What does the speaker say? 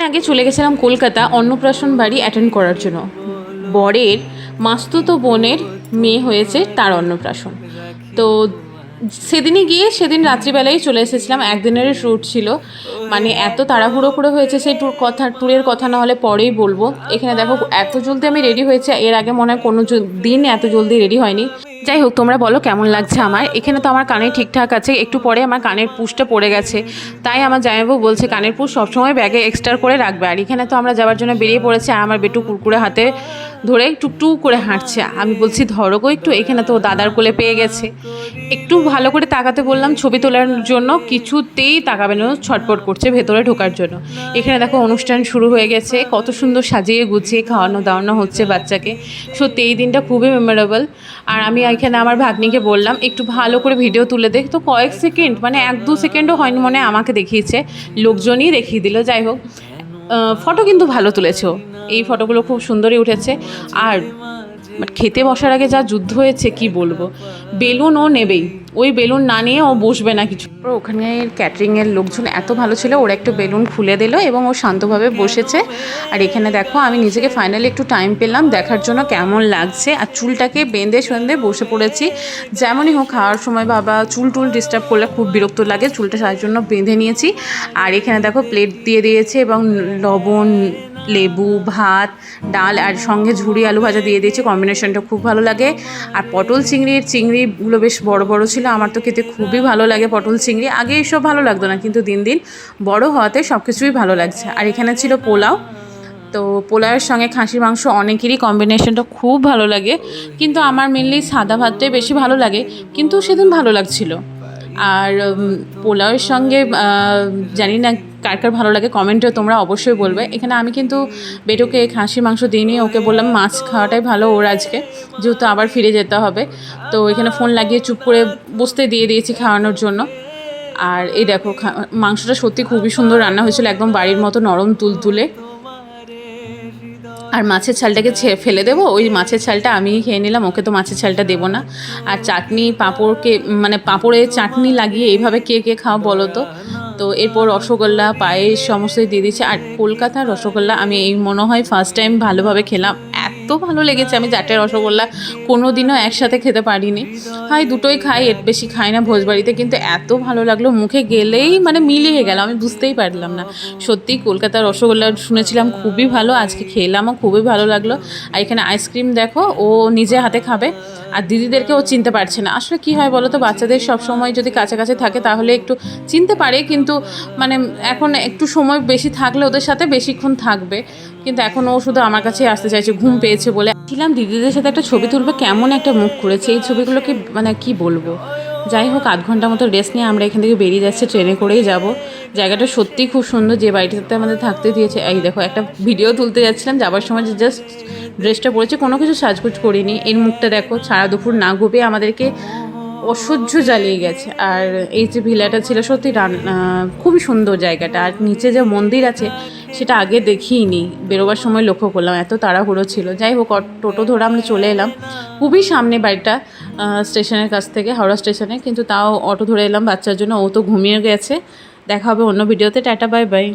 আগে চলে গেছিলাম কলকাতা অন্নপ্রাশন বাড়ি অ্যাটেন্ড করার জন্য। বরের মাস্তুতো বোনের মেয়ে হয়েছে, তার অন্নপ্রাশন। তো সেদিনই গিয়ে সেদিন রাত্রিবেলায় চলে এসেছিলাম, একদিনেরই শ্যুট ছিল। মানে এত তাড়াহুড়ো করে হয়েছে, সেই ট্যুরের কথা না হলে পরেই বলবো। এখানে দেখো এত জলদি আমি রেডি হয়েছে, এর আগে মনে হয় কোনো দিন এত জলদি রেডি হয়নি। যাই হোক, তোমরা বলো কেমন লাগছে আমার। এখানে তো আমার কানে ঠিকঠাক আছে, একটু পরে আমার কানের পুশটা পড়ে গেছে, তাই আমার জামাইবাবু বলছে কানের পুশ সবসময় ব্যাগে এক্সট্রা করে রাখবে। আর এখানে তো আমরা যাওয়ার জন্য বেরিয়ে পড়েছি, আর আমার বেটু কুরকুরে হাতে ধরে টুকটুক করে হাঁটছে। আমি বলছি ধরো গো একটু, এখানে তো দাদার কোলে পেয়ে গেছে। একটু ভালো করে তাকাতে বললাম ছবি তোলার জন্য, কিছুতেই তাকাবে না, ছটপট করছে ভেতরে ঢোকার জন্য। এখানে দেখো অনুষ্ঠান শুরু হয়ে গেছে, কত সুন্দর সাজিয়ে গুছিয়ে খাওয়ানো দাওয়ানো হচ্ছে বাচ্চাকে। সত্যি এই দিনটা খুবই মেমোরেবল। আর আমি এখানে আমার ভাগ্নিকে বললাম একটু ভালো করে ভিডিও তুলে দেখ, তো কয়েক সেকেন্ড, মানে 1-2 সেকেন্ডও হয়নি মনে আমাকে দেখিয়েছে, লোকজনই দেখিয়ে দিল। যাই হোক, ফটো কিন্তু ভালো তুলেছো, এই ফটোগুলো খুব সুন্দরই উঠেছে। আর খেতে বসার আগে যা যুদ্ধ হয়েছে কি বলবো, বেলুন ও নেবেই, ওই বেলুন না নিয়ে ও বসবে না কিছু। ওখানে ক্যাটারিংয়ের লোকজন এত ভালো ছিল, ওরা একটু বেলুন খুলে দিল এবং ও শান্তভাবে বসেছে। আর এখানে দেখো আমি নিজেকে ফাইনালি একটু টাইম পেলাম দেখার জন্য কেমন লাগছে। আর চুলটাকে বেঁধে সন্ধে বসে পড়েছি। যেমনই হোক, খাওয়ার সময় বাবা চুল ডিস্টার্ব করলে খুব বিরক্ত লাগে, চুলটা তার জন্য বেঁধে নিয়েছি। আর এখানে দেখো প্লেট দিয়ে দিয়েছে এবং লবণ, লেবু, ভাত, ডাল আর সঙ্গে ঝুরি আলু ভাজা দিয়ে দিয়েছি। কম্বিনেশনটা খুব ভালো লাগে। আর পটল চিংড়িগুলো বেশ বড় বড় ছিল, আমার তো খেতে খুবই ভালো লাগে পটল চিংড়ি। আগে এইসব ভালো লাগতো না, কিন্তু দিন দিন বড় হওয়াতে সব কিছুই ভালো লাগছে। আর এখানে ছিল পোলাও, তো পোলাওয়ের সঙ্গে খাসির মাংস অনেকেরই কম্বিনেশনটা খুব ভালো লাগে, কিন্তু আমার মেনলি সাদা ভাতটাই বেশি ভালো লাগে, কিন্তু সেদিন ভালো লাগছিল। আর পোলাওয়ের সঙ্গে জানি না কার কার ভালো লাগে, কমেন্টে তোমরা অবশ্যই বলবে। এখানে আমি কিন্তু বেটোকে খাসির মাংস দিইনি, ওকে বললাম মাছ খাওয়াটাই ভালো ওর আজকে, যেহেতু আবার ফিরে যেতে হবে। তো এখানে ফোন লাগিয়ে চুপ করে বসতে দিয়ে দিয়েছি খাওয়ানোর জন্য। আর এই দেখো মাংসটা সত্যি খুবই সুন্দর রান্না হয়েছিল, একদম বাড়ির মতো নরম তুলতুলে। আর মাছের ছালটাকে ফেলে দেবো, ওই মাছের ছালটা আমিই খেয়ে নিলাম, ওকে তো মাছের ছালটা দেবো না। আর চাটনি পাঁপড়কে, মানে পাঁপড়ে চাটনি লাগিয়ে এইভাবে কে কে খাও বলো তো। তো এরপর রসগোল্লা, পায়েস সমস্তই দিয়ে দিচ্ছে। আর কলকাতার রসগোল্লা আমি এই মনে হয় ফার্স্ট টাইম ভালোভাবে খেলাম, এত ভালো লেগেছে। আমি 4টে রসগোল্লা কোনো দিনও একসাথে খেতে পারিনি, হয় দুটোই খাই, এর বেশি খাই না ভোজবাড়িতে, কিন্তু এত ভালো লাগলো, মুখে গেলেই মানে মিলিয়ে গেল, আমি বুঝতেই পারলাম না। সত্যি কলকাতার রসগোল্লা শুনেছিলাম খুবই ভালো, আজকে খেলামও, খুবই ভালো লাগলো। আর এখানে আইসক্রিম দেখো, ও নিজে হাতে খাবে। আর দিদিদেরকে ও চিনতে পারছে না। আসলে কী হয় বলো তো, বাচ্চাদের সব সময় যদি কাছাকাছি থাকে তাহলে একটু চিনতে পারে, কিন্তু মানে এখন একটু সময় বেশি থাকলে ওদের সাথে বেশিক্ষণ থাকবে, কিন্তু এখন ও শুধু আমার কাছেই আসতে চাইছে, ঘুম পেয়েছে বলে। ছিলাম দিদিদের সাথে একটা ছবি তুলবে, কেমন একটা মুখ করেছে, এই ছবিগুলোকে মানে কি বলবো। যাই হোক, 8 ঘন্টা মতো রেস্ট নিয়ে আমরা এখান থেকে বেরিয়ে যাচ্ছি, ট্রেনে করেই যাব। জায়গাটা সত্যিই খুব সুন্দর, যে বাড়িটাতে আমাদের থাকতে দিয়েছে। এই দেখো একটা ভিডিও তুলতে যাচ্ছিলাম, যাবার সময় যে জাস্ট ড্রেসটা পরেছে, কোনো কিছু সাজগুজ করিনি। এর মুখটা দেখো, সারা দুপুর না ঘুমিয়ে আমাদেরকে অসহ্য জ্বালিয়ে গেছে। আর এই যে ভিলাটা ছিল সত্যি খুবই সুন্দর জায়গাটা। আর নিচে যে মন্দির আছে সেটা আগে দেখিইনি, বেরোবার সময় লক্ষ্য করলাম, এত তাড়াহুড়ো ছিল। যাই হোক, টোটো ধরে আমরা চলে এলাম, খুবই সামনে বাড়িটা স্টেশনের কাছ থেকে, হাওড়া স্টেশনে, কিন্তু তাও অটো ধরে এলাম বাচ্চার জন্য, ও তো ঘুমিয়ে গেছে। দেখা হবে অন্য ভিডিওতে, টাটা বাই বাই।